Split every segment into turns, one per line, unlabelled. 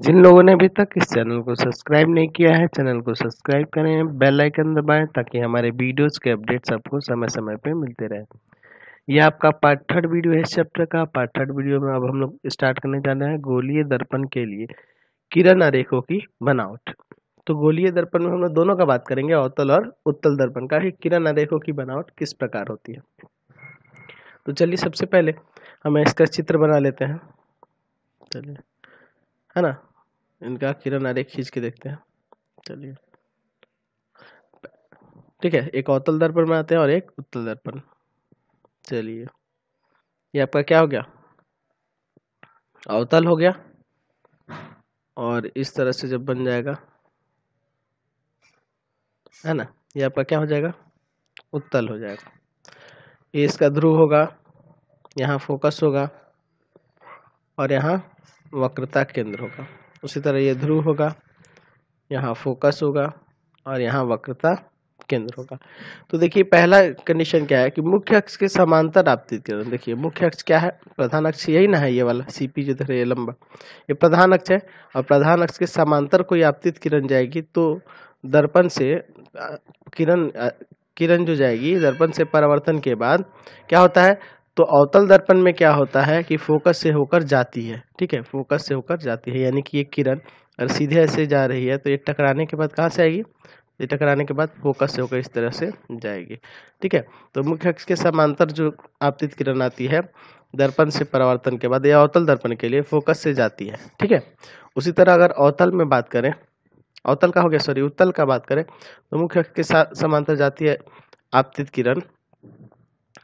जिन लोगों ने अभी तक इस चैनल को सब्सक्राइब नहीं किया है, चैनल को सब्सक्राइब करें, बेल आइकन दबाएं ताकि हमारे वीडियोस के अपडेट्स आपको समय समय पे मिलते रहे। यह आपका पार्ट थर्ड वीडियो है इस चैप्टर का। पार्ट थर्ड वीडियो में अब हम लोग स्टार्ट करने जा रहे हैं गोलीय दर्पण के लिए किरण आरेखों की बनावट। तो गोलीय दर्पण में हम लोग दोनों का बात करेंगे, अवतल और उत्तल दर्पण का। ही किरण आरेखों की बनावट किस प्रकार होती है। तो चलिए सबसे पहले हम इसका चित्र बना लेते हैं। चलिए, है ना, इनका किरण आरेख खींच के देखते हैं। चलिए, ठीक है, एक अवतल दर्पण में आते हैं और एक उत्तल दर्पण। चलिए, ये आपका क्या हो गया, अवतल हो गया। और इस तरह से जब बन जाएगा, है ना, ये आपका क्या हो जाएगा, उत्तल हो जाएगा। ये इसका ध्रुव होगा, यहाँ फोकस होगा और यहाँ वक्रता केंद्र होगा। उसी तरह ये ध्रुव होगा, यहाँ फोकस होगा और यहाँ वक्रता केंद्र होगा। तो देखिए पहला कंडीशन क्या है कि मुख्य अक्ष के समांतर आपतित किरण। देखिए मुख्य अक्ष क्या है, प्रधान अक्ष यही ना है, ये वाला सीपी जो है ये लंबा, ये प्रधान अक्ष है। और प्रधान अक्ष के समांतर कोई आपतित किरण जाएगी तो दर्पण से किरण जो जाएगी दर्पण से परावर्तन के बाद क्या होता है, तो अवतल दर्पण में क्या होता है कि फोकस से होकर जाती है। ठीक है, फोकस से होकर जाती है, यानी कि ये किरण अगर सीधे ऐसे जा रही है तो ये टकराने के बाद कहाँ से आएगी, ये टकराने के बाद फोकस से होकर इस तरह से जाएगी। ठीक है, तो मुख्य अक्ष के समांतर जो आपतित किरण आती है दर्पण से परावर्तन के बाद, यह अवतल दर्पण के लिए फोकस से जाती है। ठीक है, उसी तरह अगर अवतल में बात करें, अवतल का हो गया, सॉरी उत्तल का बात करें, तो मुख्य अक्ष के साथ समांतर जाती है आपतित किरण,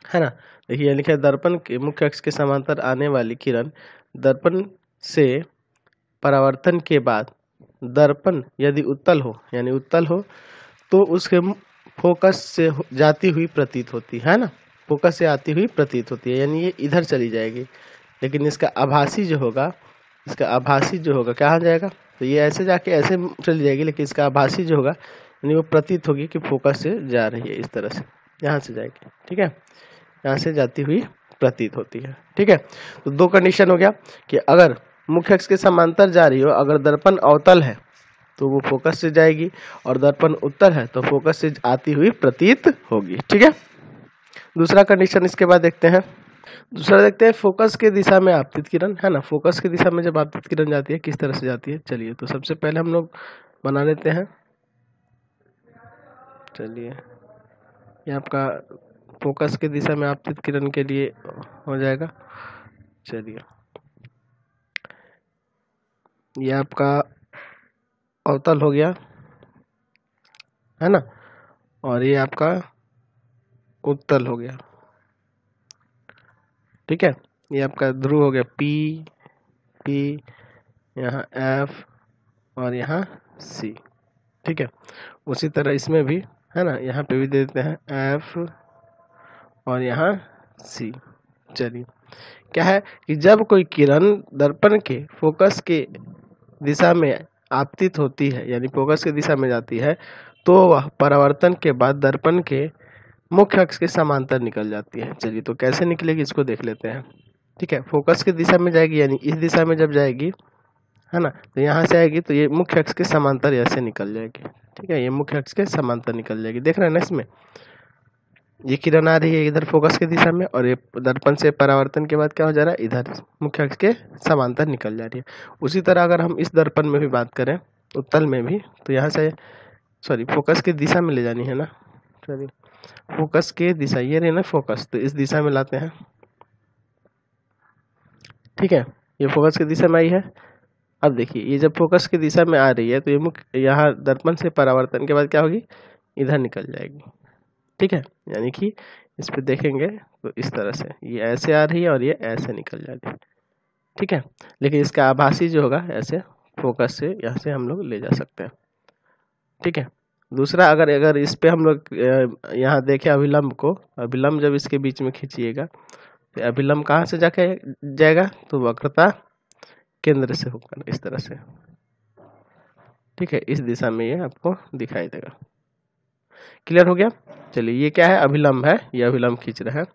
है ना। देखिए लिखा है दर्पण के मुख्य अक्ष के समांतर आने वाली किरण दर्पण से परावर्तन के बाद दर्पण यदि उत्तल हो, यानी उत्तल हो, तो उसके फोकस से जाती हुई प्रतीत होती है ना, फोकस से आती हुई प्रतीत होती है, यानी ये इधर चली जाएगी। लेकिन इसका आभासी जो होगा, इसका आभासी जो होगा कहाँ जाएगा, तो ये ऐसे जाके ऐसे चली जाएगी, लेकिन इसका आभासी जो होगा यानी वो प्रतीत होगी कि फोकस से जा रही है, इस तरह से यहाँ से जाएगी। ठीक है, यहाँ से जाती हुई प्रतीत होती है। ठीक है, तो दो कंडीशन हो गया कि अगर मुख्य अक्ष के समांतर जा रही हो, अगर दर्पण अवतल है तो वो फोकस से जाएगी, और दर्पण उत्तल है तो फोकस से आती हुई प्रतीत होगी। ठीक है, दूसरा कंडीशन इसके बाद देखते हैं। दूसरा देखते हैं फोकस के दिशा में आपतित किरण, है ना। फोकस की दिशा में जब आपतित किरण जाती है किस तरह से जाती है। चलिए, तो सबसे पहले हम लोग बना लेते हैं। चलिए, ये आपका फोकस की दिशा में आपतित किरण के लिए हो जाएगा। चलिए, ये आपका अवतल हो गया, है ना, और ये आपका उत्तल हो गया। ठीक है, ये आपका ध्रुव हो गया पी, पी, यहाँ एफ और यहाँ सी। ठीक है, उसी तरह इसमें भी, है ना, यहाँ पे भी दे देते हैं एफ और यहाँ सी। चलिए, क्या है कि जब कोई किरण दर्पण के फोकस के दिशा में आपतित होती है, यानी फोकस की दिशा में जाती है, तो वह परावर्तन के बाद दर्पण के मुख्य अक्ष के समांतर निकल जाती है। चलिए, तो कैसे निकलेगी इसको देख लेते हैं। ठीक है, फोकस की दिशा में जाएगी, यानी इस दिशा में जब जाएगी, है ना, तो यहाँ से आएगी तो ये मुख्य अक्ष के समांतर ऐसे निकल जाएगी। ठीक है, ये मुख्य अक्ष के समांतर निकल जाएगी। देख रहे हैं ना, इसमें ये किरण आ रही है इधर फोकस की दिशा में, और ये दर्पण से परावर्तन के बाद क्या हो जा रहा है, इधर मुख्य अक्ष के समांतर निकल जा रही है। उसी तरह अगर हम इस दर्पण में भी बात करें, उत्तल में भी, तो यहाँ से सॉरी फोकस की दिशा में ले जानी है ना। चलिए, फोकस के दिशा ये रही ना फोकस, तो इस दिशा में लाते हैं। ठीक है, ये फोकस की दिशा में आई है। अब देखिए, ये जब फोकस की दिशा में आ रही है तो ये मुख्य यहाँ दर्पण से परावर्तन के बाद क्या होगी, इधर निकल जाएगी। ठीक है, यानी कि इस पे देखेंगे तो इस तरह से ये ऐसे आ रही है और ये ऐसे निकल जा रही है। ठीक है, लेकिन इसका आभासी जो होगा ऐसे फोकस से यहाँ से हम लोग ले जा सकते हैं। ठीक है, दूसरा अगर अगर इस पे हम लोग यहाँ देखें अभिलंब को, अभिलंब जब इसके बीच में खींचिएगा तो अभिलंब कहाँ से जाके जाएगा, तो वक्रता केंद्र से होकर इस तरह से। ठीक है, इस दिशा में ये आपको दिखाई देगा। क्लियर हो गया। चलिए, ये क्या है, अभिलंब है, ये अभिलंब खींच रहा है।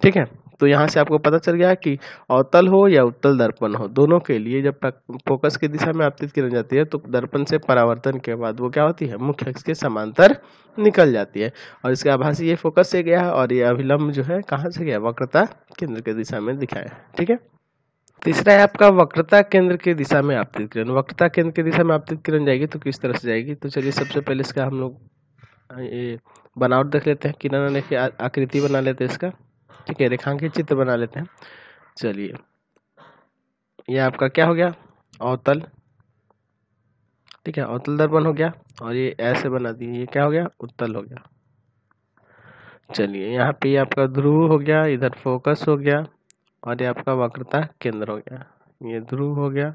ठीक है, तो यहाँ से आपको पता चल गया कि अवतल हो या उत्तल दर्पण हो, दोनों के लिए जब फोकस की दिशा में आपतित किरण जाती है तो दर्पण से परावर्तन के बाद वो क्या होती है, मुख्य अक्ष के समांतर निकल जाती है। और इसके आभासी ये फोकस से गया है और ये अभिलंब जो है कहाँ से गया, वक्रता केंद्र की दिशा में दिखाया। ठीक है, तीसरा है आपका वक्रता केंद्र की दिशा में आपतित किरण। वक्रता केंद्र की दिशा में आपतित किरण जाएगी तो किस तरह से जाएगी, तो चलिए सबसे पहले इसका हम लोग ये बनावट देख लेते हैं, किरण रेखा आकृति बना लेते हैं इसका। ठीक है, रेखांकित चित्र बना लेते हैं। चलिए, ये आपका क्या हो गया, अवतल। ठीक है, अवतल दर्पण हो गया और ये ऐसे बना दिए, ये क्या हो गया, उत्तल हो गया। चलिए, यहाँ पे आपका ध्रुव हो गया, इधर फोकस हो गया और ये आपका वक्रता केंद्र हो गया। ये ध्रुव हो गया,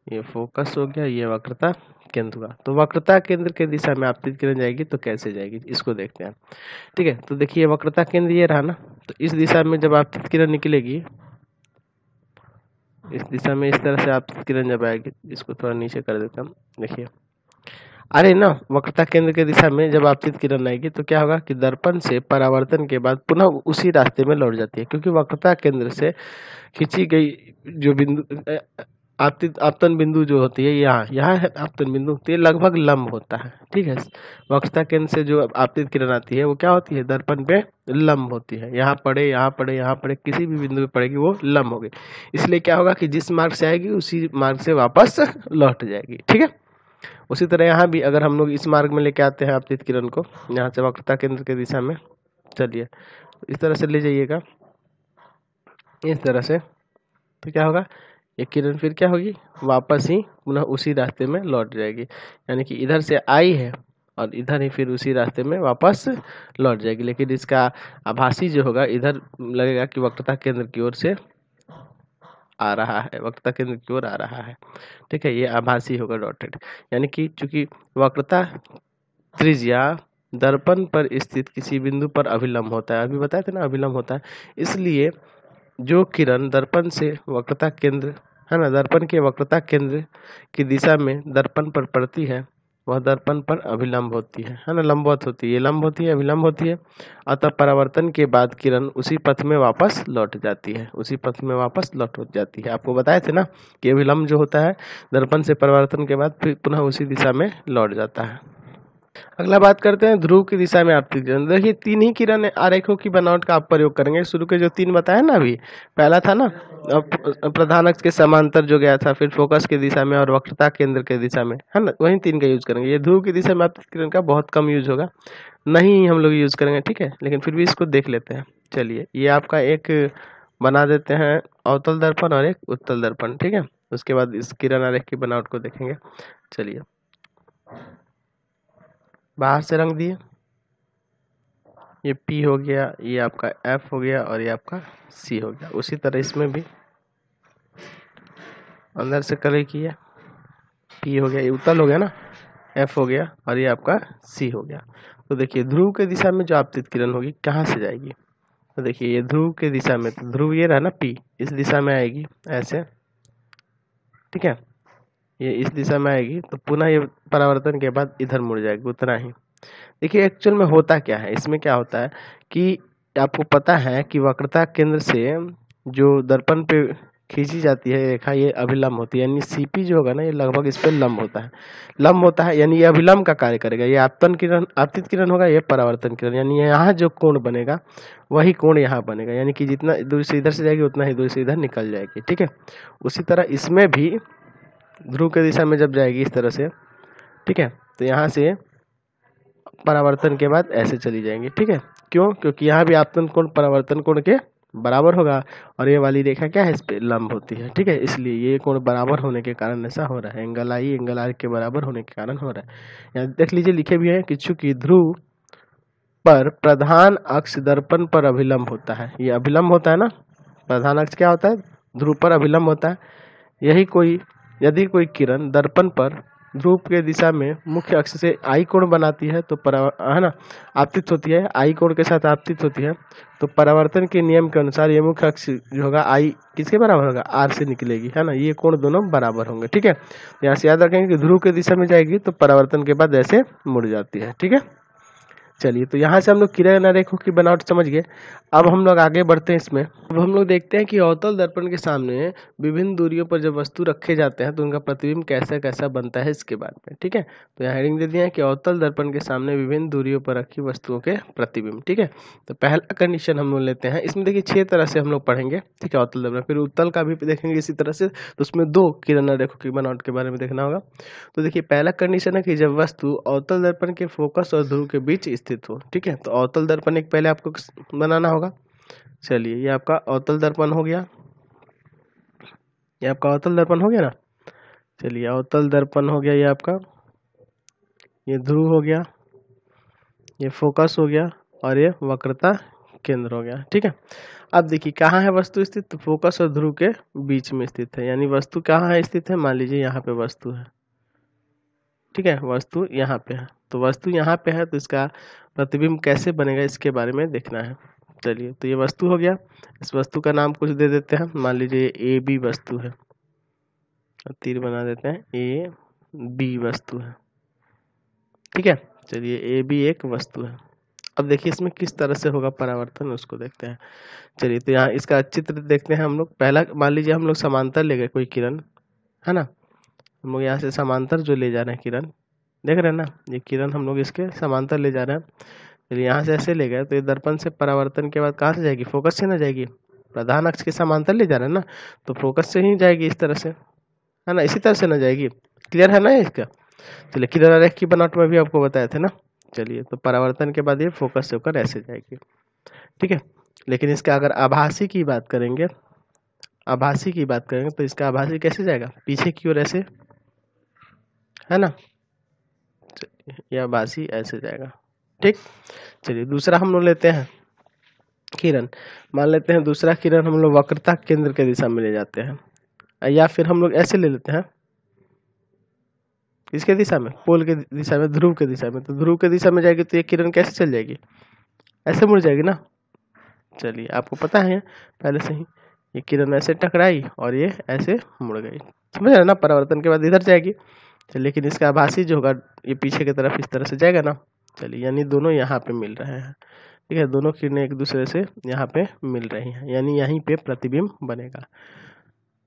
ये फोकस हो गया, ये वक्रता केंद्र हुआ। तो वक्रता केंद्र के दिशा में आपतित किरण जाएगी तो कैसे जाएगी, इसको देखते हैं। ठीक है, तो देखिए वक्रता केंद्र ये रहा ना, तो इस दिशा में जब आपतित किरण निकलेगी, इस दिशा में इस तरह से आपतित किरण जब आएगी, इसको थोड़ा नीचे कर देता हूँ। देखिए, अरे ना, वक्रता केंद्र के दिशा में जब आपतित किरण आएगी तो क्या होगा कि दर्पण से परावर्तन के बाद पुनः उसी रास्ते में लौट जाती है, क्योंकि वक्रता केंद्र से खींची गई जो बिंदु आपतन बिंदु जो होती है, यहाँ है आपतन बिंदु, तो ये लगभग लंब होता है। ठीक है, वक्रता केंद्र से जो आपतित किरण आती है वो क्या होती है, दर्पण पे लंब होती है। यहाँ पड़े, यहाँ पड़े, यहाँ पड़े, किसी भी बिंदु पे पड़ेगी वो लंब होगी। इसलिए क्या होगा कि जिस मार्ग से आएगी उसी मार्ग से वापस लौट जाएगी। ठीक है, उसी तरह यहाँ भी अगर हम लोग इस मार्ग में लेके आते हैं आपतित किरण को, यहाँ से वक्रता केंद्र के दिशा में, चलिए इस तरह से ले जाइएगा, इस तरह से, तो क्या होगा, ये किरण फिर क्या होगी, वापस ही पुनः उसी रास्ते में लौट जाएगी। यानी कि इधर से आई है और इधर ही फिर उसी रास्ते में वापस लौट जाएगी। लेकिन इसका आभासी जो होगा, इधर लगेगा कि वक्रता केंद्र की ओर से आ रहा है, वक्रता केंद्र की ओर आ रहा है। ठीक है, ये आभासी होगा, डॉटेड। यानी कि चूंकि वक्रता त्रिज्या दर्पण पर स्थित किसी बिंदु पर अभिलंब होता है, अभी बताए थे ना अभिलंब होता है, इसलिए जो किरण दर्पण से वक्रता केंद्र है ना, दर्पण के वक्रता केंद्र की दिशा में दर्पण पर पड़ती है वह दर्पण पर अभिलंब होती है ना, लंबवत होती है। ये लंब होती है, अभिलंब होती है। अतः परावर्तन के बाद किरण उसी पथ में वापस लौट जाती है, उसी पथ में वापस लौट जाती है। आपको बताए थे ना कि अभिलंब जो होता है दर्पण से परावर्तन के बाद फिर पुनः उसी दिशा में लौट जाता है। अगला बात करते हैं ध्रुव की दिशा में आपतित किरण। देखिए, तीन ही किरण आरेखों की बनावट का आप प्रयोग करेंगे। शुरू के जो तीन बताया ना, अभी पहला था ना प्रधान अक्ष के समांतर जो गया था, फिर फोकस की दिशा में और वक्रता केंद्र के दिशा में, है ना, वही तीन का यूज करेंगे। ये ध्रुव की दिशा में आपतित किरण का बहुत कम यूज होगा, नहीं हम लोग यूज करेंगे। ठीक है, लेकिन फिर भी इसको देख लेते हैं। चलिए, ये आपका एक बना देते हैं अवतल दर्पण और एक उत्तल दर्पण। ठीक है, उसके बाद इस किरण आरेख की बनावट को देखेंगे। चलिए, बाहर से रंग दिए, ये P हो गया, ये आपका F हो गया और ये आपका C हो गया। उसी तरह इसमें भी अंदर से कलर किया, P हो गया, ये उत्तल हो गया ना, F हो गया और ये आपका C हो गया। तो देखिए, ध्रुव के दिशा में जो आपतित किरण होगी कहाँ से जाएगी, तो देखिए ये ध्रुव के दिशा में, तो ध्रुव ये रहा ना P, इस दिशा में आएगी ऐसे। ठीक है, ये इस दिशा में आएगी तो पुनः ये परावर्तन के बाद इधर मुड़ जाएगी, उतना ही। देखिए, एक्चुअल में होता क्या है, इसमें क्या होता है कि आपको पता है कि वक्रता केंद्र से जो दर्पण पे खींची जाती है रेखा, ये अभिलंब होती है। यानी सीपी जो होगा ना, ये लगभग इस पे लंब होता है, लंब होता है, यानी ये अभिलंब का कार्य करेगा। ये आपतन किरण, आपतित किरण होगा, ये परावर्तन किरण, यानी यहाँ जो कोण बनेगा वही कोण यहाँ बनेगा। यानी कि जितना दूर से इधर से जाएगी उतना ही दूर से इधर निकल जाएगी। ठीक है, उसी तरह इसमें भी ध्रुव के दिशा में जब जाएगी इस तरह से, ठीक है, तो यहाँ से परावर्तन के बाद ऐसे चली जाएंगी। ठीक है, क्यों, क्योंकि यहाँ भी आपतन कोण परावर्तन कोण के बराबर होगा और ये वाली रेखा क्या है, इस पे लंब होती है। ठीक है, इसलिए ये कोण बराबर होने के कारण ऐसा हो रहा है, एंगल आई एंगल आर के बराबर होने के कारण हो रहा है। यहाँ देख लीजिए, लिखे भी है कि चूंकि ध्रुव पर प्रधान अक्ष दर्पण पर अभिलंब होता है, ये अभिलंब होता है ना, प्रधान अक्ष क्या होता है, ध्रुव पर अभिलंब होता है। यदि कोई किरण दर्पण पर ध्रुव के दिशा में मुख्य अक्ष से आई कोण बनाती है तो है ना, आपतित होती है, आई कोण के साथ आपतित होती है, तो परावर्तन के नियम के अनुसार ये मुख्य अक्ष जो होगा आई किसके बराबर होगा, आर से निकलेगी, है ना, ये कोण दोनों बराबर होंगे। ठीक है, यहाँ से याद रखेंगे कि ध्रुव के दिशा में जाएगी तो परावर्तन के बाद ऐसे मुड़ जाती है। ठीक है, चलिए, तो यहाँ से हम लोग किरण आरेखों की बनावट समझ गए। अब हम लोग आगे बढ़ते हैं इसमें। अब हम लोग देखते हैं कि अवतल दर्पण के सामने विभिन्न दूरियों पर जब वस्तु रखे जाते हैं तो उनका प्रतिबिंब कैसा कैसा बनता है इसके बारे में। ठीक है, तो यहाँ हेडिंग दे दिया है कि अवतल दर्पण के सामने विभिन्न दूरियों पर रखी वस्तुओं के प्रतिबिंब। ठीक है, तो पहला कंडीशन हम लोग लेते हैं। इसमें देखिए 6 तरह से हम लोग पढ़ेंगे। ठीक है, अवतल दर्पण, फिर उत्तल का भी देखेंगे इसी तरह से, तो उसमें 2 किरण आरेखों की बनावट के बारे में देखना होगा। तो देखिए पहला कंडीशन है कि जब वस्तु अवतल दर्पण के फोकस और ध्रुव के बीच स्थित हो। ठीक है, तो अवतल दर्पण एक पहले आपको बनाना होगा। चलिए, ये आपका अवतल दर्पण हो गया, ये आपका अवतल दर्पण हो गया ना। चलिए, अवतल दर्पण हो गया, ये आपका, ये ध्रुव हो गया, ये फोकस हो गया और ये वक्रता केंद्र हो गया। ठीक है, अब देखिए कहाँ है वस्तु स्थित, तो फोकस और ध्रुव के बीच में स्थित है। यानी वस्तु कहाँ है स्थित है, मान लीजिए यहाँ पे वस्तु है। ठीक है, वस्तु यहाँ पे है, तो वस्तु यहाँ पे है तो इसका प्रतिबिंब कैसे बनेगा इसके बारे में देखना है। चलिए, तो ये वस्तु हो गया, इस वस्तु का नाम कुछ दे देते हैं, मान लीजिए ए बी वस्तु है, तीर बना देते हैं, ए बी वस्तु है। ठीक है, चलिए ए बी एक वस्तु है। अब देखिए इसमें किस तरह से होगा परावर्तन, उसको देखते हैं। चलिए, तो यहाँ इसका चित्र देखते हैं हम लोग। पहला मान लीजिए हम लोग समांतर ले गए कोई किरण, है ना, हम लोग यहाँ से समांतर जो ले जा रहे हैं किरण, देख रहे हैं ना, ये किरण हम लोग इसके समांतर ले जा रहे हैं। चलिए, यहाँ से ऐसे ले गए तो ये दर्पण से परावर्तन के बाद कहाँ से जाएगी, फोकस से ना जाएगी, प्रधान अक्ष के समांतर ले जा रहे हैं ना, तो फोकस से ही जाएगी इस तरह से, है ना, इसी तरह से ना जाएगी। क्लियर है ना इसका। चलिए, किरण आरेख की बनावट में भी आपको बताए थे ना। चलिए, तो परावर्तन के बाद ये फोकस से होकर ऐसे जाएगी। ठीक है, लेकिन इसका अगर आभासी की बात करेंगे, आभासी की बात करेंगे तो इसका आभासी कैसे जाएगा, पीछे की ओर ऐसे, है ना, ये आभासी ऐसे जाएगा। ठीक, चलिए दूसरा हम लोग लेते हैं किरण, मान लेते हैं दूसरा किरण हम लोग वक्रता केंद्र के दिशा में ले जाते हैं, या फिर हम लोग ऐसे ले लेते हैं, इसके दिशा में, पोल के दिशा में, ध्रुव के दिशा में। तो ध्रुव के दिशा में जाएगी तो ये किरण कैसे चल जाएगी, ऐसे मुड़ जाएगी ना। चलिए, आपको पता है पहले से ही, ये किरण ऐसे टकराई और ये ऐसे मुड़ गई, समझ रहे ना, परावर्तन के बाद इधर जाएगी। लेकिन इसका आभासी जो होगा ये पीछे की तरफ इस तरह से जाएगा ना। चलिए, यानी दोनों यहाँ पे मिल रहे हैं। ठीक है, दोनों किरणें एक दूसरे से यहाँ पे मिल रही हैं, यानी यहीं पे प्रतिबिंब बनेगा।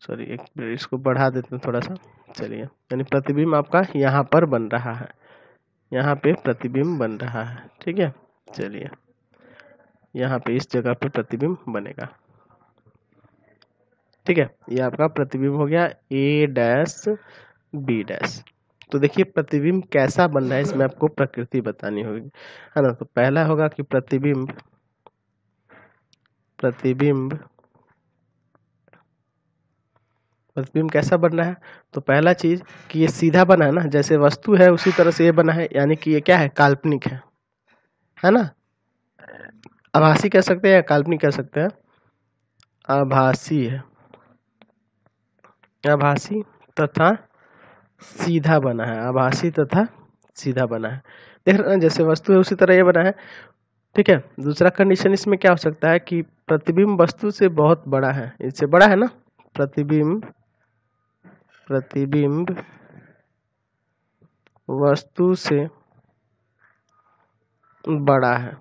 सॉरी, एक इसको बढ़ा देते हैं थोड़ा सा। चलिए, यानी प्रतिबिंब आपका यहाँ पर बन रहा है, यहाँ पे प्रतिबिंब बन रहा है। ठीक है, चलिए यहाँ पे इस जगह पे प्रतिबिंब बनेगा। ठीक है, ये आपका प्रतिबिंब हो गया ए डैश बी डैश। तो देखिए प्रतिबिंब कैसा बन रहा है इसमें आपको प्रकृति बतानी होगी, है ना। तो पहला होगा कि प्रतिबिंब प्रतिबिंब प्रतिबिंब कैसा बन रहा है। तो पहला चीज कि ये सीधा बना है ना, जैसे वस्तु है उसी तरह से ये बना है, यानी कि ये क्या है, काल्पनिक है ना। आभासी कह सकते हैं या काल्पनिक कह सकते हैं, आभासी है, आभासी तथा सीधा बना है, आभासी तथा सीधा बना है। देख रहे हैं जैसे वस्तु है उसी तरह ये बना है। ठीक है, दूसरा कंडीशन इसमें क्या हो सकता है कि प्रतिबिंब वस्तु से बहुत बड़ा है, इससे बड़ा है ना, प्रतिबिंब प्रतिबिंब वस्तु से बड़ा है,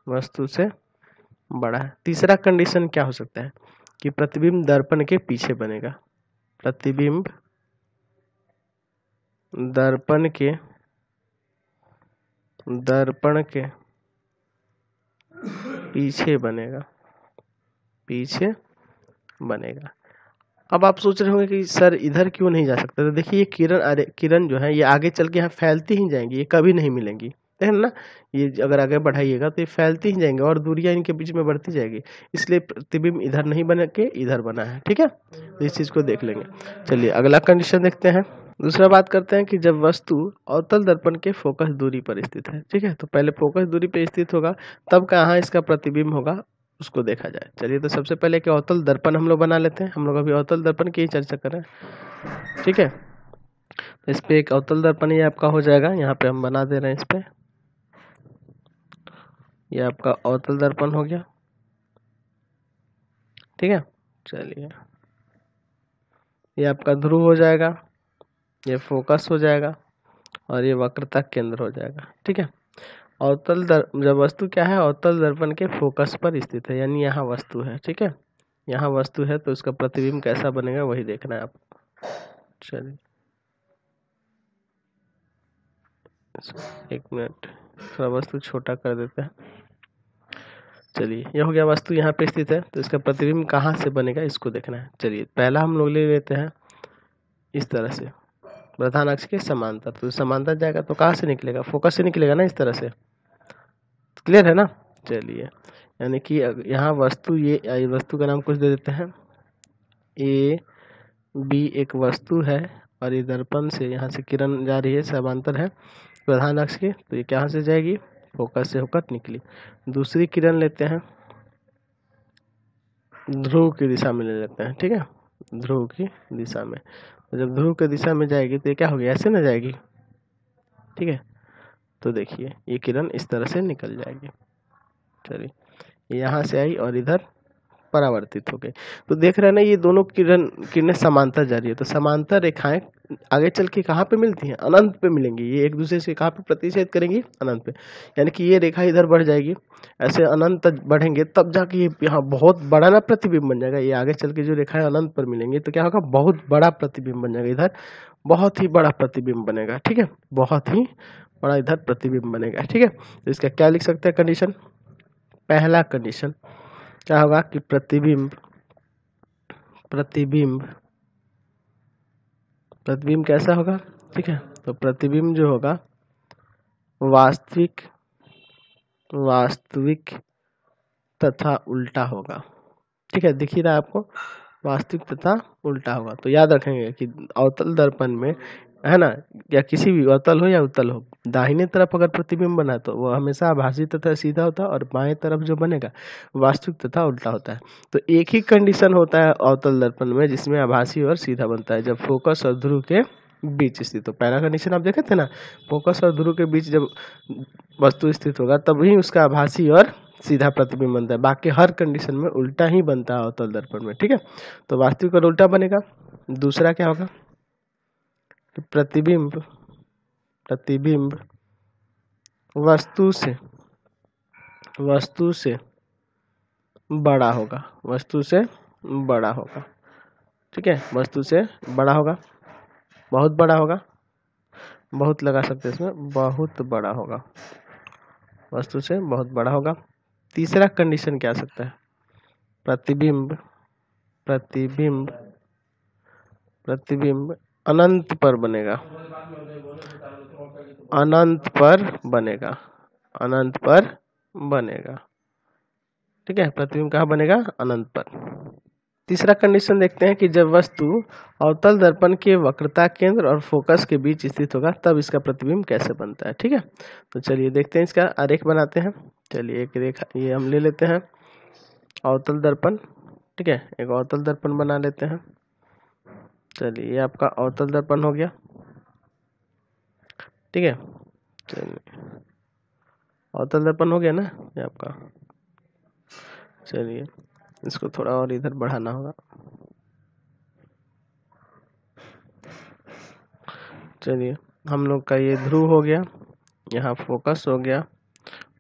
वस्तु से बड़ा है। तीसरा कंडीशन क्या हो सकता है कि प्रतिबिंब दर्पण के पीछे बनेगा, प्रतिबिंब दर्पण के पीछे बनेगा, पीछे बनेगा। अब आप सोच रहे होंगे कि सर इधर क्यों नहीं जा सकता। तो देखिए ये किरण जो है ये आगे चल के यहाँ फैलती ही जाएंगी, ये कभी नहीं मिलेंगी, देख ना, ये अगर आगे बढ़ाइएगा तो ये फैलती ही जाएंगे और दूरियां इनके बीच में बढ़ती जाएगी, इसलिए प्रतिबिंब इधर नहीं बन के इधर बना है। ठीक है, तो इस चीज को देख लेंगे। चलिए अगला कंडीशन देखते हैं। दूसरा बात करते हैं कि जब वस्तु अवतल दर्पण के फोकस दूरी पर स्थित है। ठीक है, तो पहले फोकस दूरी पर स्थित होगा तब कहाँ इसका प्रतिबिंब होगा उसको देखा जाए। चलिए, तो सबसे पहले कि अवतल दर्पण हम लोग बना लेते हैं, हम लोग अभी अवतल दर्पण की ही चर्चा कर रहे हैं। ठीक है, तो इस पे एक अवतल दर्पण ये आपका हो जाएगा, यहाँ पे हम बना दे रहे हैं इस पे, ये आपका अवतल दर्पण हो गया। ठीक है, चलिए ये आपका ध्रुव हो जाएगा, ये फोकस हो जाएगा और ये वक्रता केंद्र हो जाएगा। ठीक है, जब वस्तु क्या है, अवतल दर्पण के फोकस पर स्थित है, यानी यहाँ वस्तु है, ठीक है, यहाँ वस्तु है तो इसका प्रतिबिंब कैसा बनेगा वही देखना है आपको। चलिए एक मिनट, थोड़ा वस्तु छोटा कर देते हैं। चलिए ये हो गया, वस्तु यहाँ पे स्थित है तो इसका प्रतिबिंब कहाँ से बनेगा इसको देखना है। चलिए पहला हम लोग ले लेते हैं इस तरह से, प्रधान अक्ष के समांतर, तो समांतर जाएगा तो कहाँ से निकलेगा, फोकस से निकलेगा ना, इस तरह से। क्लियर है ना। चलिए यानी कि यहाँ वस्तु, ये वस्तु का नाम कुछ दे देते हैं, ए बी एक वस्तु है और ये दर्पण से यहाँ से किरण जा रही है, समांतर है प्रधान अक्ष के, तो ये कहाँ से जाएगी, फोकस से होकर निकली। दूसरी किरण लेते हैं, ध्रुव की दिशा में ले लेते हैं, ठीक है, ध्रुव की दिशा में। तो जब ध्रुव की दिशा में जाएगी तो ये क्या होगी, ऐसे ना जाएगी, ठीक है। तो देखिए ये किरण इस तरह से निकल जाएगी। चलिए यहाँ से आई और इधर परावर्तित हो गई। तो देख रहे हैं ना, ये दोनों किरणें समांतर जा रही है, तो समांतर रेखाएं आगे चल के कहाँ पे मिलती हैं, अनंत पे मिलेंगी। ये एक दूसरे से कहाँ पे प्रतिच्छेद करेंगी, अनंत पे। यानी कि ये रेखा इधर बढ़ जाएगी, ऐसे अनंत तक बढ़ेंगे, तब जाके ये यहाँ बहुत बड़ा ना प्रतिबिंब बन जाएगा। ये आगे चल के जो रेखाएं अनंत पर मिलेंगी तो क्या होगा, बहुत बड़ा प्रतिबिंब बन जाएगा, इधर बहुत ही बड़ा प्रतिबिंब बनेगा, ठीक है, बहुत ही बड़ा इधर प्रतिबिंब बनेगा, ठीक है। तो इसका क्या लिख सकते हैं कंडीशन, पहला कंडीशन क्या होगा कि प्रतिबिंब कैसा होगा, ठीक है। तो प्रतिबिंब जो होगा वास्तविक तथा उल्टा होगा, ठीक है, दिख ही रहा है आपको, वास्तविक तथा उल्टा होगा। तो याद रखेंगे कि अवतल दर्पण में है ना, या किसी भी अवतल हो या उत्तल हो, दाहिने तरफ अगर प्रतिबिंब बना तो वो हमेशा आभासी तथा सीधा होता है, और बाएं तरफ जो बनेगा वास्तविक तथा उल्टा होता है। तो एक ही कंडीशन होता है अवतल दर्पण में जिसमें आभासी और सीधा बनता है, जब फोकस और ध्रुव के बीच स्थित। तो पहला कंडीशन आप देखे थे ना, फोकस और ध्रुव के बीच जब वस्तु स्थित होगा तभी उसका आभासी और सीधा प्रतिबिंब बनता है, बाकी हर कंडीशन में उल्टा ही बनता है अवतल दर्पण में, ठीक है। तो वास्तविक और उल्टा बनेगा। दूसरा क्या होगा, प्रतिबिंब वस्तु से बड़ा होगा, ठीक है, वस्तु से बड़ा होगा, बहुत बड़ा होगा, बहुत लगा सकते हैं इसमें, बहुत बड़ा होगा, वस्तु से बहुत बड़ा होगा। तीसरा कंडीशन क्या आ सकता है, प्रतिबिंब अनंत पर बनेगा, ठीक है, प्रतिबिंब कहाँ बनेगा, अनंत पर। तीसरा कंडीशन देखते हैं कि जब वस्तु अवतल दर्पण के वक्रता केंद्र और फोकस के बीच स्थित होगा तब इसका प्रतिबिंब कैसे बनता है, ठीक है। तो चलिए देखते हैं, इसका आरेख बनाते हैं। चलिए एक रेखा ये हम ले लेते हैं अवतल दर्पण, ठीक है, एक अवतल दर्पण बना लेते हैं। चलिए ये आपका अवतल दर्पण हो गया, ठीक है। चलिए अवतल दर्पण हो गया ना ये आपका। चलिए इसको थोड़ा और इधर बढ़ाना होगा। चलिए हम लोग का ये ध्रुव हो गया, यहाँ फोकस हो गया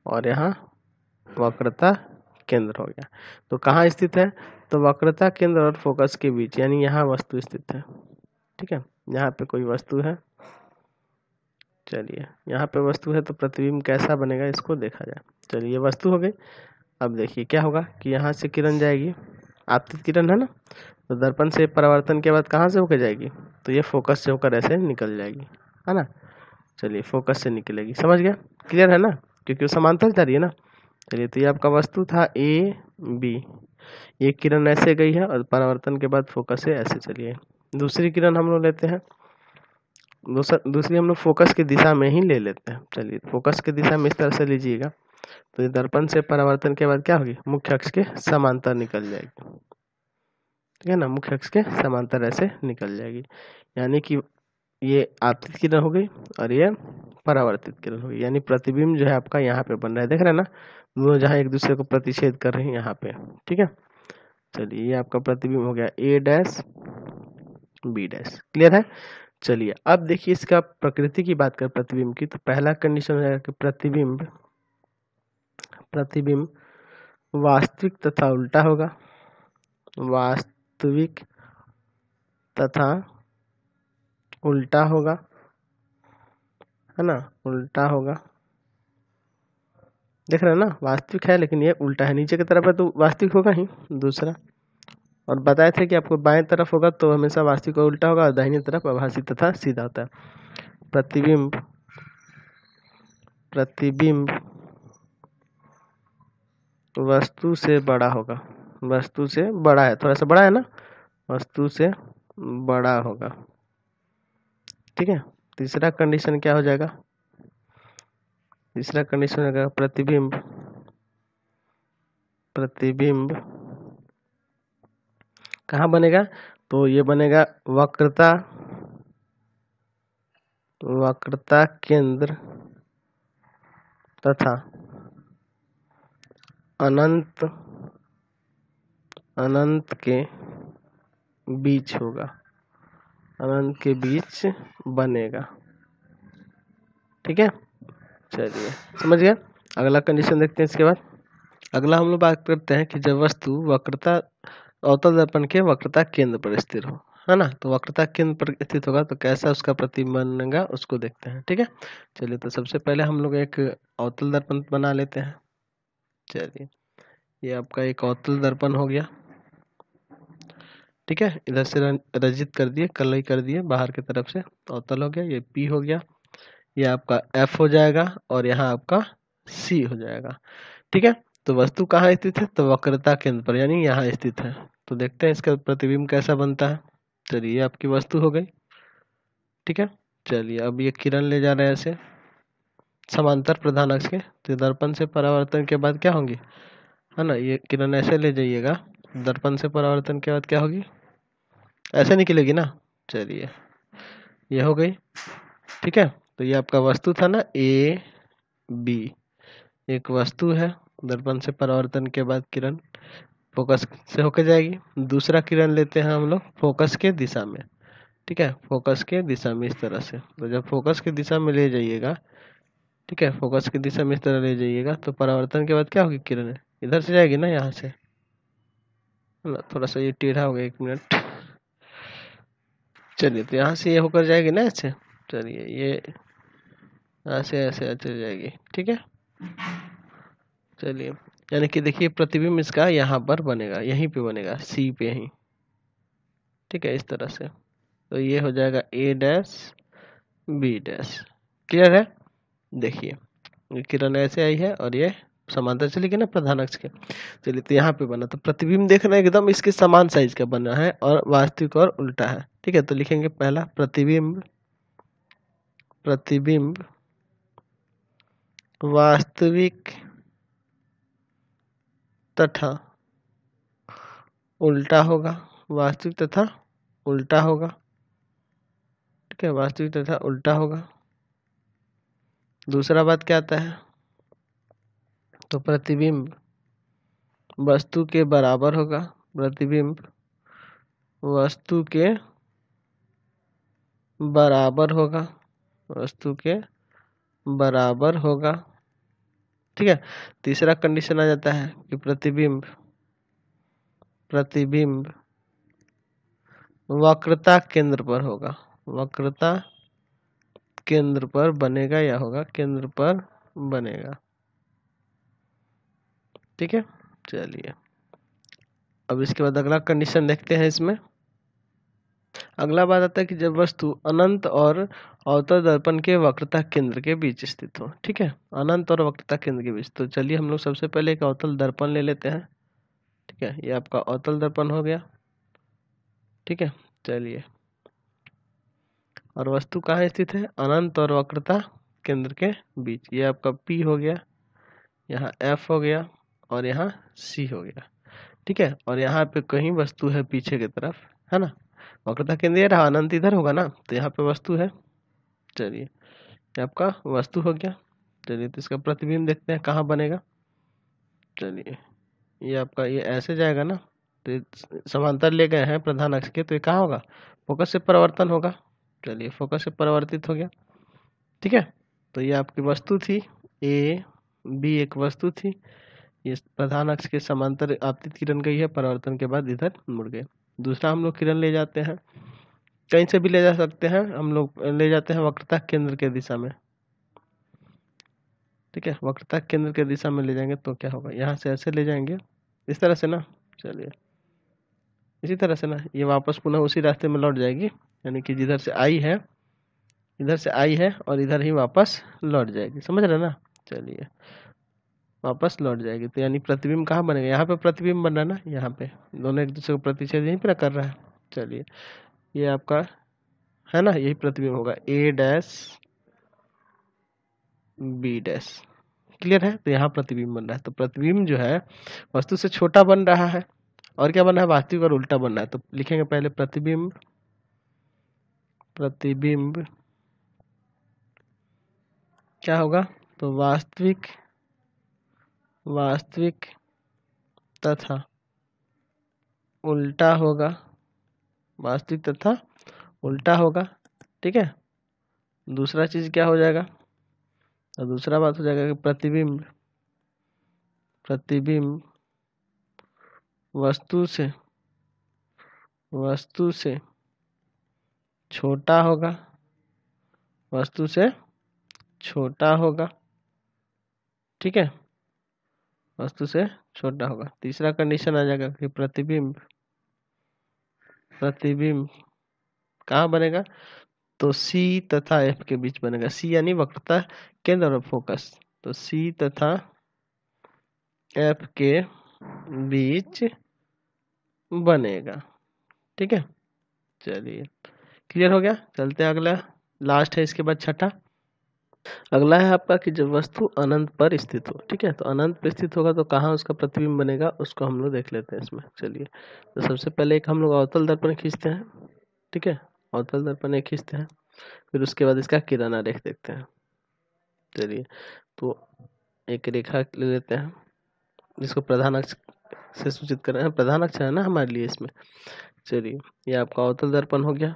और यहाँ वक्रता केंद्र हो गया। तो कहाँ स्थित है, तो वक्रता केंद्र और फोकस के बीच, यानी यहाँ वस्तु स्थित है, ठीक है, यहाँ पे कोई वस्तु है। चलिए यहाँ पे वस्तु है तो प्रतिबिंब कैसा बनेगा इसको देखा जाए। चलिए वस्तु हो गई। अब देखिए क्या होगा कि यहाँ से किरण जाएगी, आपतित किरण है ना, तो दर्पण से परावर्तन के बाद कहाँ से होकर जाएगी, तो ये फोकस से होकर ऐसे निकल जाएगी, है ना। चलिए फोकस से निकलेगी, समझ गया, क्लियर है ना, क्योंकि वो समांतर जा रही है ना। चलिए तो ये आपका वस्तु था ए बी, एक किरण ऐसे गई है और परावर्तन के बाद फोकस से ऐसे चलिए। दूसरी किरण हम लोग लेते हैं, दूसरी हम लोग फोकस की दिशा में ही ले लेते हैं। चलिए फोकस की दिशा में इस तरह से लीजिएगा, तो ये दर्पण से परावर्तन के बाद क्या होगी, मुख्य अक्ष के समांतर निकल जाएगी, ठीक है ना, मुख्य अक्ष के समांतर ऐसे निकल जाएगी। यानी कि ये आपतित किरण हो गई और ये परावर्तित किरण हो गई, यानी प्रतिबिंब जो है आपका यहाँ पे बन रहा है, देख रहे हैं ना, दोनों जहाँ एक दूसरे को प्रतिच्छेद कर रहे हैं यहाँ पे, ठीक है। चलिए ये आपका प्रतिबिंब हो गया ए डैश बी डैश, क्लियर है। चलिए अब देखिए इसका प्रकृति की बात कर प्रतिबिंब की, तो पहला कंडीशन हो जाएगा कि प्रतिबिंब प्रतिबिंब वास्तविक तथा उल्टा होगा, वास्तविक तथा उल्टा होगा, है ना, उल्टा होगा। देख रहे हैं ना, वास्तविक है लेकिन ये उल्टा है, नीचे की तरफ है तो वास्तविक होगा ही दूसरा। और बताए थे कि आपको बाएं तरफ होगा तो हमेशा वास्तविक और उल्टा होगा, और दाहिनी तरफ आभासी तथा सीधा होता है। प्रतिबिंब वस्तु से बड़ा होगा, वस्तु से बड़ा है, थोड़ा सा बड़ा है ना, वस्तु से बड़ा होगा। ठीक है, तीसरा कंडीशन क्या हो जाएगा, तीसरा कंडीशन होगा प्रतिबिंब कहाँ बनेगा, तो ये बनेगा वक्रता केंद्र तथा अनंत के बीच होगा, अनंत के बीच बनेगा। ठीक है, चलिए समझ गया। अगला कंडीशन देखते हैं। इसके बाद अगला हम लोग बात करते हैं कि जब वस्तु वक्रता अवतल दर्पण के वक्रता केंद्र पर स्थिर हो, है ना, तो वक्रता केंद्र पर स्थित होगा तो कैसा उसका प्रतिबिंब बनेगा उसको देखते हैं। ठीक है, चलिए तो सबसे पहले हम लोग एक अवतल दर्पण बना लेते हैं। चलिए, ये आपका एक अवतल दर्पण हो गया। ठीक है, इधर से रंजित कर दिए, कलई कर दिए बाहर की तरफ से, अवतल हो गया। ये P हो गया, ये आपका F हो जाएगा और यहाँ आपका C हो जाएगा। ठीक है, तो वस्तु कहाँ स्थित है, तो वक्रता केंद्र पर, यानी यहाँ स्थित है। तो देखते हैं इसका प्रतिबिंब कैसा बनता है। चलिए, ये आपकी वस्तु हो गई। ठीक है, चलिए अब ये किरण ले जा रहे हैं ऐसे समांतर प्रधान अक्ष के, तो दर्पण से परावर्तन के बाद क्या होंगी, है ना, ये किरण ऐसे ले जाइएगा, दर्पण से परावर्तन के बाद क्या होगी, ऐसे निकलेगी ना। चलिए, ये हो गई। ठीक है, तो ये आपका वस्तु था ना AB, एक वस्तु है, दर्पण से परावर्तन के बाद किरण फोकस से होकर जाएगी। दूसरा किरण लेते हैं हम लोग फोकस के दिशा में। ठीक है, फोकस के दिशा में इस तरह से, तो जब फोकस की दिशा में ले जाइएगा, ठीक है, फोकस की दिशा में इस तरह ले जाइएगा तो परावर्तन के बाद क्या होगी, किरण इधर से जाएगी ना, यहाँ से, थोड़ा सा ये टेढ़ा हो गया, 1 मिनट। चलिए, तो यहाँ से ये होकर जाएगी ना ऐसे, चलिए ये यहाँ से ऐसे चल जाएगी। ठीक है, चलिए, यानी कि देखिए प्रतिबिंब इसका यहाँ पर बनेगा, यहीं पे बनेगा, C पे ही। ठीक है, इस तरह से, तो ये हो जाएगा A', B'। क्लियर है, देखिए ये किरण ऐसे आई है और ये समांतर चली गई ना प्रधान अक्ष के। चलिए, तो यहाँ पे बना, तो प्रतिबिंब देखना एकदम इसके समान साइज का बना है और वास्तविक और उल्टा है। ठीक है, तो लिखेंगे पहला प्रतिबिंब वास्तविक तथा उल्टा होगा, वास्तविक तथा उल्टा होगा। ठीक है, वास्तविक तथा उल्टा होगा। दूसरा बात क्या आता है, तो प्रतिबिंब वस्तु के बराबर होगा, प्रतिबिंब वस्तु के बराबर होगा, वस्तु के बराबर होगा। ठीक है, तीसरा कंडीशन आ जाता है कि प्रतिबिंब वक्रता केंद्र पर होगा, वक्रता केंद्र पर बनेगा या होगा, केंद्र पर बनेगा। ठीक है, चलिए अब इसके बाद अगला कंडीशन देखते हैं। इसमें अगला बात आता है कि जब वस्तु अनंत और अवतल दर्पण के वक्रता केंद्र के बीच स्थित हो। ठीक है, अनंत और वक्रता केंद्र के बीच, तो चलिए हम लोग सबसे पहले एक अवतल दर्पण ले लेते हैं। ठीक है, ये आपका अवतल दर्पण हो गया। ठीक है, चलिए, और वस्तु कहाँ स्थित है, अनंत और वक्रता केंद्र के बीच, ये आपका P हो गया, यहाँ F हो गया और यहाँ C हो गया। ठीक है, और यहाँ पे कहीं वस्तु है पीछे की तरफ, है ना, वक्रता केंद्र ये रहा, अनंत इधर होगा ना, तो यहाँ पे वस्तु है। चलिए, ये आपका वस्तु हो गया। चलिए, तो इसका प्रतिबिंब देखते हैं कहाँ बनेगा। चलिए, ये आपका ये ऐसे जाएगा ना, तो समांतर ले गए हैं प्रधान अक्ष के, तो ये कहाँ होगा, फोकस से परावर्तन होगा। चलिए, फोकस से परावर्तित हो गया। ठीक है, तो ये आपकी वस्तु थी A, बी एक वस्तु थी, ये प्रधान अक्ष के समांतर आपतित किरण गई है, परावर्तन के बाद इधर मुड़ गए। दूसरा हम लोग किरण ले जाते हैं, कहीं से भी ले जा सकते हैं, हम लोग ले जाते हैं वक्रता केंद्र के दिशा में। ठीक है, वक्रता केंद्र के दिशा में ले जाएंगे तो क्या होगा, यहाँ से ऐसे ले जाएंगे इस तरह से ना, चलिए इसी तरह से ना, ये वापस पुनः उसी रास्ते में लौट जाएगी, यानी कि जिधर से आई है, इधर से आई है और इधर ही वापस लौट जाएगी, समझ रहे ना। चलिए वापस लौट जाएगी, तो यानी प्रतिबिंब कहाँ बनेगा, यहाँ पे प्रतिबिंब बन रहा है ना, यहाँ पे दोनों एक दूसरे को प्रतिच्छेद यहीं पे कर रहा है। चलिए ये आपका है ना, यही प्रतिबिंब होगा ए डैश बी डैश, क्लियर है। तो यहाँ प्रतिबिंब बन रहा है, तो प्रतिबिंब जो है वस्तु से छोटा बन रहा है, और क्या बन रहा है, वास्तविक और उल्टा बन रहा है। तो लिखेंगे पहले प्रतिबिंब, प्रतिबिंब क्या होगा, तो वास्तविक, वास्तविक तथा उल्टा होगा, वास्तविक तथा उल्टा होगा। ठीक है, दूसरा चीज क्या हो जाएगा, तो दूसरा बात हो जाएगा कि प्रतिबिंब, प्रतिबिंब वस्तु से, वस्तु से छोटा होगा, वस्तु से छोटा होगा। ठीक है, वस्तु से छोटा होगा। तीसरा कंडीशन आ जाएगा कि प्रतिबिंब, प्रतिबिंब कहाँ बनेगा, तो सी तथा एफ के बीच बनेगा। सी यानी वक्रता केंद्र और फोकस, तो सी तथा एफ के बीच बनेगा। ठीक है, चलिए क्लियर हो गया। चलते हैं अगला, लास्ट है इसके बाद छठा। अगला है आपका कि जब वस्तु अनंत पर स्थित हो। ठीक है, तो अनंत पर स्थित होगा तो कहाँ उसका प्रतिबिंब बनेगा, उसको हम लोग देख लेते हैं इसमें। चलिए, तो सबसे पहले एक हम लोग अवतल दर्पण खींचते हैं। ठीक है, अवतल दर्पण एक खींचते हैं, फिर उसके बाद इसका किरण आरेख देखते हैं। चलिए, तो एक रेखा ले लेते हैं जिसको प्रधान अक्ष से सूचित कर रहे हैं, प्रधान अक्ष है ना हमारे लिए इसमें। चलिए, ये आपका अवतल दर्पण हो गया।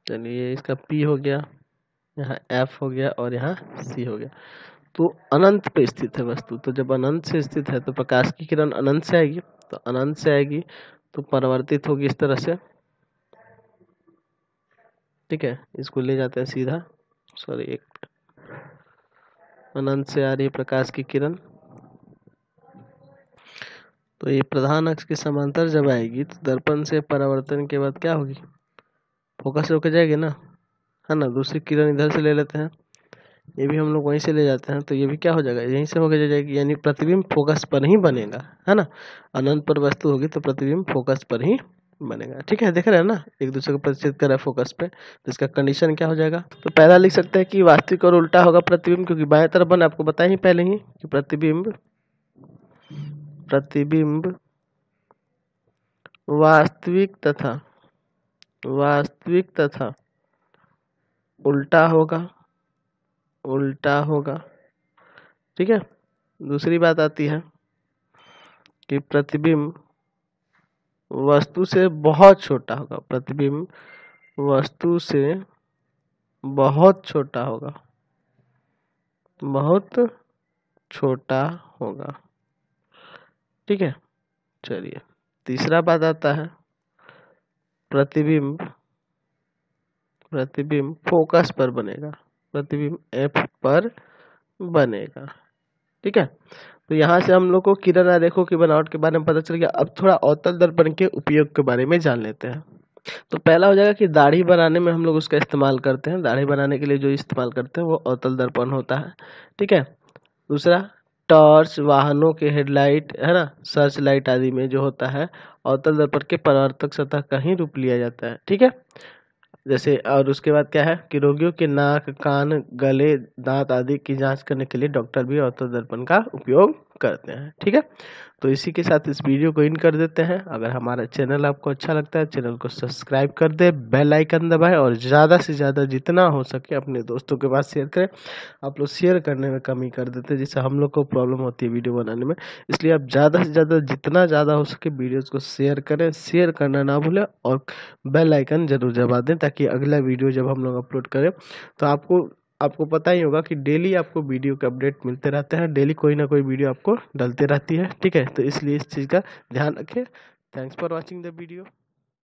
चलिए, इसका P हो गया, यहाँ F हो गया और यहाँ C हो गया। तो अनंत पे स्थित है वस्तु, तो जब अनंत से स्थित है तो प्रकाश की किरण अनंत से आएगी, तो अनंत से आएगी तो परावर्तित होगी इस तरह से। ठीक है, इसको ले जाते हैं सीधा, सॉरी एक, अनंत से आ रही है प्रकाश की किरण, तो ये प्रधान अक्ष के समांतर जब आएगी तो दर्पण से परावर्तन के बाद क्या होगी, फोकस होकर जाएगी ना, है ना। दूसरी किरण इधर से ले लेते हैं, ये भी हम लोग वहीं से ले जाते हैं, तो ये भी क्या हो जाएगा, यहीं से होकर जाएगी, यानी प्रतिबिंब फोकस पर ही बनेगा, है ना। अनंत पर वस्तु होगी तो प्रतिबिंब फोकस पर ही बनेगा। ठीक है, देख रहे हैं ना, एक दूसरे को प्रतिच्छेद कर रहा है फोकस पे, तो इसका कंडीशन क्या हो जाएगा, तो पहला लिख सकते हैं कि वास्तविक और उल्टा होगा प्रतिबिंब, क्योंकि बाएं तरफ बना, आपको बताया ही पहले ही कि प्रतिबिंब, प्रतिबिंब वास्तविक तथा, वास्तविक तथा उल्टा होगा, उल्टा होगा। ठीक है, दूसरी बात आती है कि प्रतिबिंब वस्तु से बहुत छोटा होगा, प्रतिबिंब वस्तु से बहुत छोटा होगा, बहुत छोटा होगा। ठीक है, चलिए तीसरा बात आता है प्रतिबिंब, प्रतिबिंब फोकस पर बनेगा, प्रतिबिंब एफ पर बनेगा। ठीक है, तो यहाँ से हम लोग को किरण आरेखों की बनावट के बारे में पता चल गया। अब थोड़ा अवतल दर्पण के उपयोग के बारे में जान लेते हैं। तो पहला हो जाएगा कि दाढ़ी बनाने में हम लोग उसका इस्तेमाल करते हैं, दाढ़ी बनाने के लिए जो इस्तेमाल करते हैं वो अवतल दर्पण होता है। ठीक है, दूसरा टॉर्च, वाहनों के हेडलाइट, है ना, सर्च लाइट आदि में जो होता है अवतल दर्पण के परावर्तक सतह का ही रूप लिया जाता है। ठीक है, जैसे और उसके बाद क्या है कि रोगियों के नाक, कान, गले, दांत आदि की जांच करने के लिए डॉक्टर भी अवतल दर्पण का उपयोग करते हैं। ठीक है, तो इसी के साथ इस वीडियो को इन कर देते हैं। अगर हमारा चैनल आपको अच्छा लगता है, चैनल को सब्सक्राइब कर दे, बेल आइकन दबाएं और ज़्यादा से ज़्यादा जितना हो सके अपने दोस्तों के पास शेयर करें। आप लोग शेयर करने में कमी कर देते हैं, जिससे हम लोग को प्रॉब्लम होती है वीडियो बनाने में, इसलिए आप ज़्यादा से ज़्यादा जितना ज़्यादा हो सके वीडियोज़ को शेयर करें, शेयर करना ना भूलें और बेल आइकन जरूर दबा दें, ताकि अगला वीडियो जब हम लोग अपलोड करें तो आपको आपको पता ही होगा कि डेली आपको वीडियो के अपडेट मिलते रहते हैं, डेली कोई ना कोई वीडियो आपको डलते रहती है, ठीक है। तो इसलिए इस चीज़ का ध्यान रखें। Thanks for watching the video.